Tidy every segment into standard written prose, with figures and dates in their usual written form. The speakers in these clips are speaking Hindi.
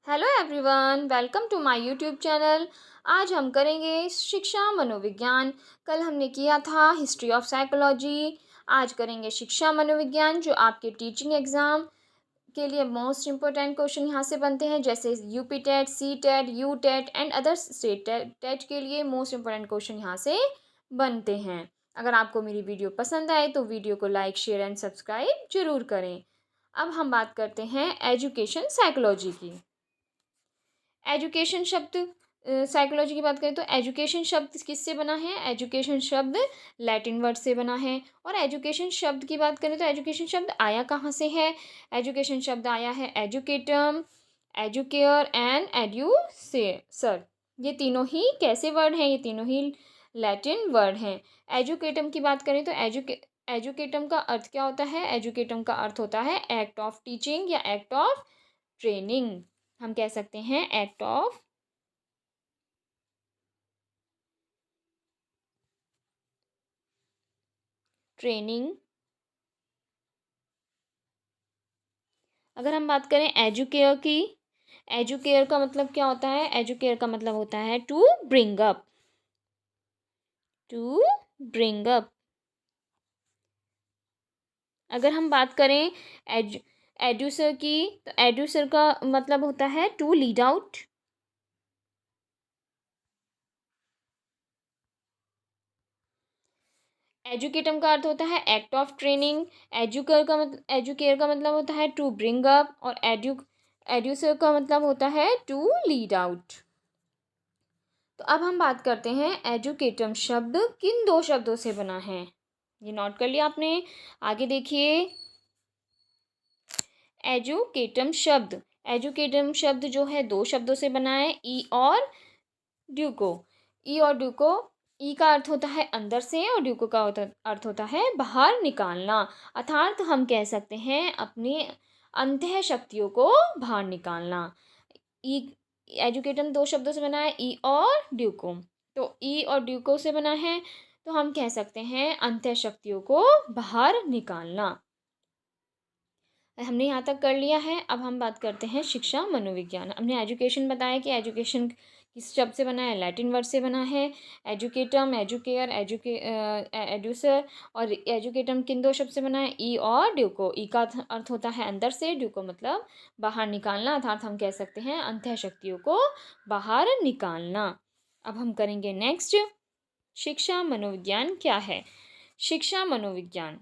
Hello everyone, welcome to my YouTube channel. आज हम करेंगे शिक्षा मनोविज्ञान। कल हमने किया था हिस्ट्री ऑफ साइकोलॉजी। आज करेंगे शिक्षा मनोविज्ञान, जो आपके टीचिंग एग्ज़ाम के लिए मोस्ट इम्पोर्टेंट क्वेश्चन यहाँ से बनते हैं, जैसे UP TET, C TET, U TET and other state TET के लिए मोस्ट इम्पोर्टेंट क्वेश्चन यहाँ से बनते हैं। अगर आपको मेरी वीडियो पसंद आए तो वीडियो को लाइक, शेयर एंड सब्सक्राइब जरूर करें। अब हम बात करते हैं एजुकेशन साइकोलॉजी की। एजुकेशन शब्द, साइकोलॉजी की बात करें तो एजुकेशन शब्द किससे बना है? एजुकेशन शब्द लैटिन वर्ड से बना है। और एजुकेशन शब्द की बात करें तो एजुकेशन शब्द आया कहाँ से है? एजुकेशन शब्द आया है एजुकेटम, एजुकेयर एंड एड्यूसर। ये तीनों ही कैसे वर्ड हैं? ये तीनों ही लैटिन वर्ड हैं। एजुकेटम की बात करें तो एजुकेटम का अर्थ क्या होता है? एजुकेटम का अर्थ होता है एक्ट ऑफ टीचिंग या एक्ट ऑफ ट्रेनिंग। हम कह सकते हैं एक्ट ऑफ ट्रेनिंग। अगर हम बात करें एजुकेयर की, एजुकेयर का मतलब क्या होता है? एजुकेयर का मतलब होता है to bring up, to bring up. अगर हम बात करें एड्यूसर की, तो एड्यूसर का मतलब होता है टू लीड आउट। एजुकेटम का अर्थ होता है एक्ट ऑफ ट्रेनिंग। एजुकेयर का मतलब होता है टू ब्रिंग अप। और एड्यूसर का मतलब होता है टू लीड आउट। तो अब हम बात करते हैं एजुकेटम शब्द किन दो शब्दों से बना है। ये नोट कर लिया आपने? आगे देखिए, एजुकेटम शब्द जो है दो शब्दों से बना है, ई और ड्यूको। ई और ड्यूको, ई का अर्थ होता है अंदर से और ड्यूको का अर्थ होता है बाहर निकालना। अर्थात हम कह सकते हैं अपनी अंतः शक्तियों को बाहर निकालना। ई एजुकेटम दो शब्दों से बना है, ई और ड्यूको। तो ई और ड्यूको से बना है, तो हम कह सकते हैं अंतः शक्तियों को बाहर निकालना। हमने यहाँ तक कर लिया है। अब हम बात करते हैं शिक्षा मनोविज्ञान। हमने एजुकेशन बताया कि एजुकेशन किस शब्द से बना है? लैटिन वर्ड से बना है। एजुकेटम, एजुकेयर, एड्यूसर। और एजुकेटम किन दो शब्द से बना है? ई और ड्यूको। ई का अर्थ होता है अंदर से, ड्यूको मतलब बाहर निकालना। अर्थात हम कह सकते हैं अंतः शक्तियों को बाहर निकालना। अब हम करेंगे नेक्स्ट, शिक्षा मनोविज्ञान क्या है? शिक्षा मनोविज्ञान,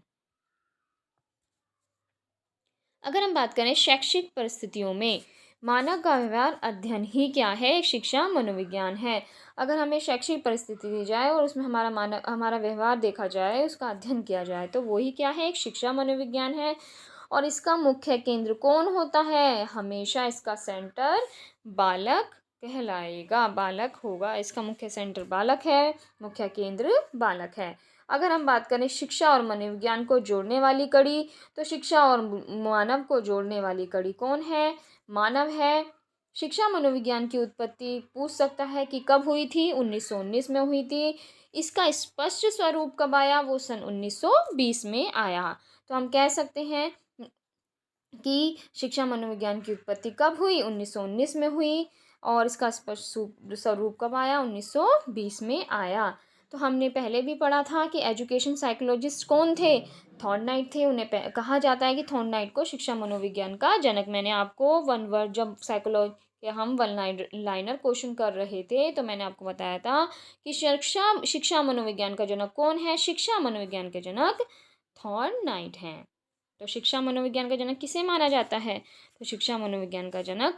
अगर हम बात करें शैक्षिक परिस्थितियों में मानव का व्यवहार अध्ययन ही क्या है? एक शिक्षा मनोविज्ञान है। अगर हमें शैक्षिक परिस्थिति दी जाए और उसमें हमारा व्यवहार देखा जाए, उसका अध्ययन किया जाए, तो वो ही क्या है? एक शिक्षा मनोविज्ञान है। और इसका मुख्य केंद्र कौन होता है? हमेशा इसका सेंटर बालक कहलाएगा, बालक होगा। इसका मुख्य सेंटर बालक है, मुख्य केंद्र बालक है। अगर हम बात करें शिक्षा और मनोविज्ञान को जोड़ने वाली कड़ी, तो शिक्षा और मानव को जोड़ने वाली कड़ी कौन है? मानव है। शिक्षा मनोविज्ञान की उत्पत्ति पूछ सकता है कि कब हुई थी? 1919 में हुई थी। इसका स्पष्ट स्वरूप कब आया? वो सन 1920 में आया। तो हम कह सकते हैं कि शिक्षा मनोविज्ञान की उत्पत्ति कब हुई? 1919 में हुई। और इसका स्पष्ट स्वरूप कब आया? 1920 में आया। तो हमने पहले भी पढ़ा था कि एजुकेशन साइकोलॉजिस्ट कौन थे? थॉर्नडाइट थे। उन्हें कहा जाता है कि थॉर्नडाइट को शिक्षा मनोविज्ञान का जनक। मैंने आपको वन वर्ड, जब साइकोलॉजी के हम वन लाइनर क्वेश्चन कर रहे थे, तो मैंने आपको बताया था कि शिक्षा मनोविज्ञान का जनक कौन है? शिक्षा मनोविज्ञान के जनक थॉर्नडाइट हैं। तो शिक्षा मनोविज्ञान का जनक किसे माना जाता है? तो शिक्षा मनोविज्ञान का जनक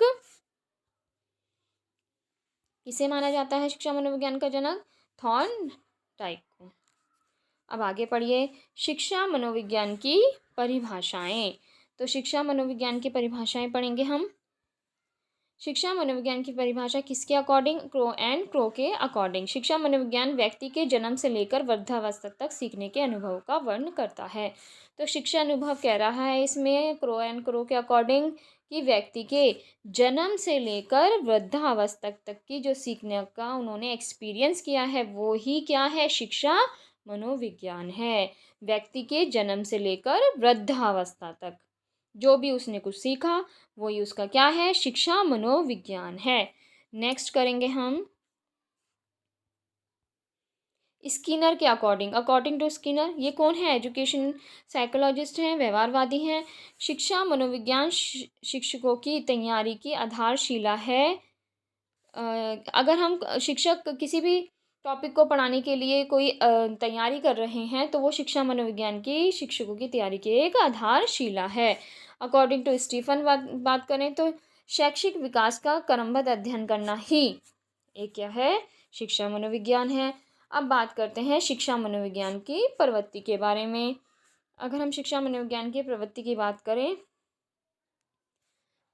किसे माना जाता है? शिक्षा मनोविज्ञान का जनक थॉर्नडाइक को। अब आगे पढ़िए, शिक्षा मनोविज्ञान की परिभाषाएं। तो शिक्षा मनोविज्ञान की परिभाषाएं पढ़ेंगे हम। शिक्षा मनोविज्ञान की परिभाषा किसके अकॉर्डिंग? क्रो के अकॉर्डिंग। शिक्षा मनोविज्ञान व्यक्ति के जन्म से लेकर वृद्धावस्था तक सीखने के अनुभव का वर्णन करता है। तो शिक्षा अनुभव कह रहा है इसमें क्रो के अकॉर्डिंग कि व्यक्ति के जन्म से लेकर वृद्धावस्था तक की जो सीखने का उन्होंने एक्सपीरियंस किया है, वो ही क्या है? शिक्षा मनोविज्ञान है। व्यक्ति के जन्म से लेकर वृद्धावस्था तक जो भी उसने कुछ सीखा वही उसका क्या है, शिक्षा मनोविज्ञान है। नेक्स्ट करेंगे हम स्किनर के अकॉर्डिंग। अकॉर्डिंग टू स्किनर, ये कौन है? एजुकेशन साइकोलॉजिस्ट हैं, व्यवहारवादी हैं। शिक्षा मनोविज्ञान शिक्षकों की तैयारी की आधारशिला है। अगर हम शिक्षक किसी भी टॉपिक को पढ़ाने के लिए कोई तैयारी कर रहे हैं तो वो शिक्षा मनोविज्ञान की शिक्षकों की तैयारी की एक आधारशिला है। अकॉर्डिंग टू स्टीफन बात करें तो शैक्षिक विकास का क्रमबद्ध अध्ययन करना ही एक क्या है, शिक्षा मनोविज्ञान है। अब बात करते हैं शिक्षा मनोविज्ञान की प्रवृत्ति के बारे में। अगर हम शिक्षा मनोविज्ञान की प्रवृत्ति की बात करें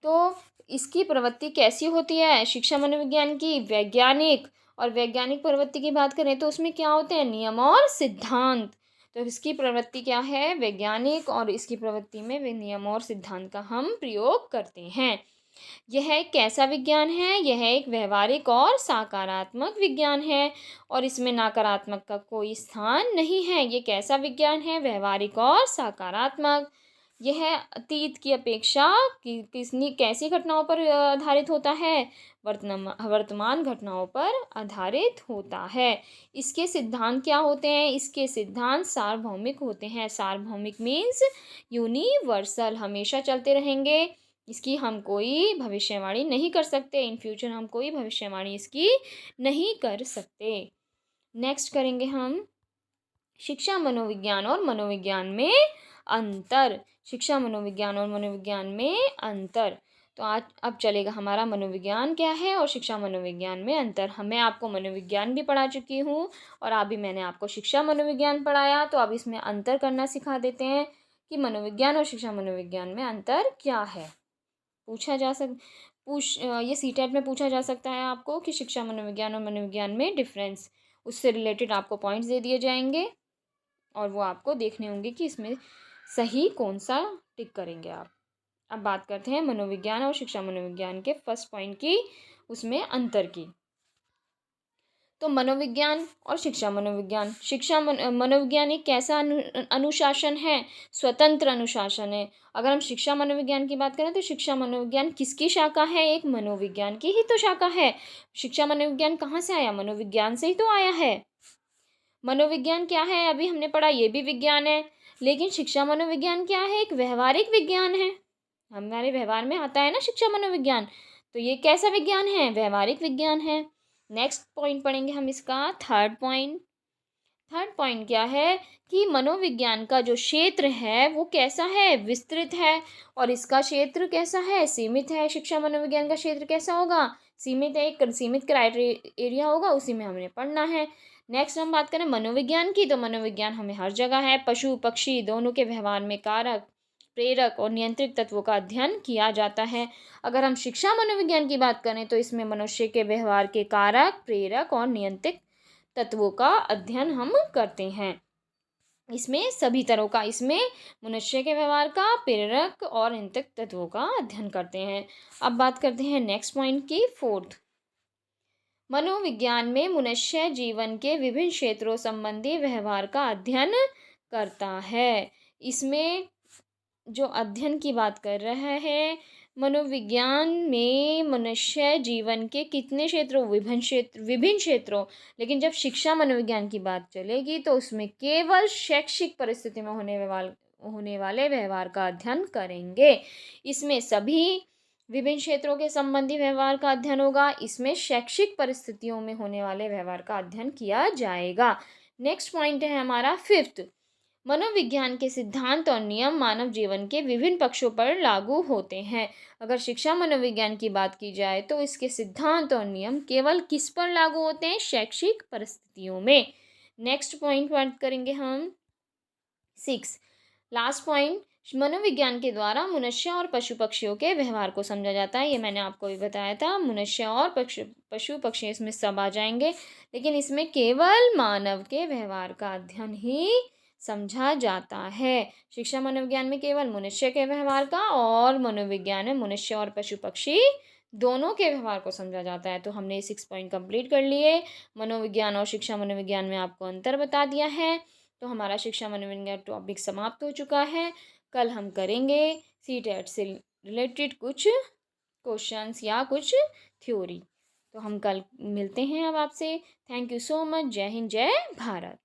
तो इसकी प्रवृत्ति कैसी होती है? शिक्षा मनोविज्ञान की वैज्ञानिक और वैज्ञानिक प्रवृत्ति की बात करें तो उसमें क्या होते हैं? नियम और सिद्धांत। तो इसकी प्रवृत्ति क्या है? वैज्ञानिक, और इसकी प्रवृत्ति में वे नियम और सिद्धांत का हम प्रयोग करते हैं। यह एक कैसा विज्ञान है? यह एक व्यवहारिक और सकारात्मक विज्ञान है और इसमें नकारात्मक का कोई स्थान नहीं है। ये कैसा विज्ञान है? व्यवहारिक और सकारात्मक। यह अतीत की अपेक्षा किसनी कैसी घटनाओं पर आधारित होता है? वर्तमान घटनाओं पर आधारित होता है। इसके सिद्धांत क्या होते हैं? इसके सिद्धांत सार्वभौमिक होते हैं। सार्वभौमिक मीन्स यूनिवर्सल, हमेशा चलते रहेंगे। इसकी हम कोई भविष्यवाणी नहीं कर सकते। इन फ्यूचर हम कोई भविष्यवाणी इसकी नहीं कर सकते। नेक्स्ट करेंगे हम शिक्षा मनोविज्ञान और मनोविज्ञान में अंतर। शिक्षा मनोविज्ञान और मनोविज्ञान में अंतर। तो आज अब चलेगा हमारा मनोविज्ञान क्या है और शिक्षा मनोविज्ञान में अंतर। मैं आपको मनोविज्ञान भी पढ़ा चुकी हूँ और अभी मैंने आपको शिक्षा मनोविज्ञान पढ़ाया, तो अब इसमें अंतर करना सिखा देते हैं कि मनोविज्ञान और शिक्षा मनोविज्ञान में अंतर क्या है। ये सीटेट में पूछा जा सकता है आपको कि शिक्षा मनोविज्ञान और मनोविज्ञान में डिफरेंस, उससे रिलेटेड आपको पॉइंट्स दे दिए जाएंगे और वो आपको देखने होंगे कि इसमें सही कौन सा टिक करेंगे आप। अब बात करते हैं मनोविज्ञान और शिक्षा मनोविज्ञान के फर्स्ट पॉइंट की, उसमें अंतर की। तो मनोविज्ञान और शिक्षा मनोविज्ञान। मनोविज्ञान एक कैसा अनुशासन है? स्वतंत्र अनुशासन है। अगर हम शिक्षा मनोविज्ञान की बात करें तो शिक्षा मनोविज्ञान किसकी शाखा है? एक मनोविज्ञान की ही तो शाखा है। शिक्षा मनोविज्ञान कहाँ से आया? मनोविज्ञान से ही तो आया है। मनोविज्ञान क्या है? अभी हमने पढ़ा, ये भी विज्ञान है। लेकिन शिक्षा मनोविज्ञान क्या है? एक व्यवहारिक विज्ञान है। हमारे व्यवहार में आता है ना शिक्षा मनोविज्ञान, तो ये कैसा विज्ञान है? व्यवहारिक विज्ञान है। नेक्स्ट पॉइंट पढ़ेंगे हम इसका, थर्ड पॉइंट। थर्ड पॉइंट क्या है कि मनोविज्ञान का जो क्षेत्र है वो कैसा है? विस्तृत है। और इसका क्षेत्र कैसा है? सीमित है। शिक्षा मनोविज्ञान का क्षेत्र कैसा होगा? सीमित है। एक सीमित एरिया होगा, उसी में हमने पढ़ना है। नेक्स्ट हम बात करें मनोविज्ञान की, तो मनोविज्ञान हमें हर जगह है। पशु पक्षी दोनों के व्यवहार में कारक, प्रेरक और नियंत्रित तत्वों का अध्ययन किया जाता है। अगर हम शिक्षा मनोविज्ञान की बात करें तो इसमें मनुष्य के व्यवहार के कारक, प्रेरक और नियंत्रित तत्वों का अध्ययन हम करते हैं। इसमें सभी तरह का, इसमें मनुष्य के व्यवहार का, प्रेरक और नियंत्रित तत्वों का अध्ययन करते हैं। अब बात करते हैं नेक्स्ट पॉइंट की, फोर्थ। मनोविज्ञान में मनुष्य जीवन के विभिन्न क्षेत्रों संबंधी व्यवहार का अध्ययन करता है। इसमें जो अध्ययन की बात कर रहा है, मनोविज्ञान में मनुष्य जीवन के कितने क्षेत्रों? विभिन्न क्षेत्रों। लेकिन जब शिक्षा मनोविज्ञान की बात चलेगी तो उसमें केवल शैक्षिक परिस्थिति में होने वाले व्यवहार का अध्ययन करेंगे। इसमें सभी विभिन्न क्षेत्रों के संबंधी व्यवहार का अध्ययन होगा। इसमें शैक्षिक परिस्थितियों में होने वाले व्यवहार का अध्ययन किया जाएगा। नेक्स्ट पॉइंट है हमारा फिफ्थ। मनोविज्ञान के सिद्धांत और नियम मानव जीवन के विभिन्न पक्षों पर लागू होते हैं। अगर शिक्षा मनोविज्ञान की बात की जाए तो इसके सिद्धांत और नियम केवल किस पर लागू होते हैं? शैक्षिक परिस्थितियों में। नेक्स्ट पॉइंट बात करेंगे हम, सिक्स, लास्ट पॉइंट। मनोविज्ञान के द्वारा मनुष्य और पशु पक्षियों के व्यवहार को समझा जाता है। ये मैंने आपको भी बताया था, मनुष्य और पशु पक्षी इसमें सब आ जाएंगे, लेकिन इसमें केवल मानव के व्यवहार का अध्ययन ही समझा जाता है। शिक्षा मनोविज्ञान में केवल मनुष्य के व्यवहार का, और मनोविज्ञान में मनुष्य और पशु पक्षी दोनों के व्यवहार को समझा जाता है। तो हमने 6 पॉइंट कंप्लीट कर लिए। मनोविज्ञान और शिक्षा मनोविज्ञान में आपको अंतर बता दिया है। तो हमारा शिक्षा मनोविज्ञान टॉपिक समाप्त हो चुका है। कल हम करेंगे सीटेट से रिलेटेड कुछ क्वेश्चंस या कुछ थ्योरी। तो हम कल मिलते हैं अब आपसे। Thank you so much. जय हिंद, जय भारत।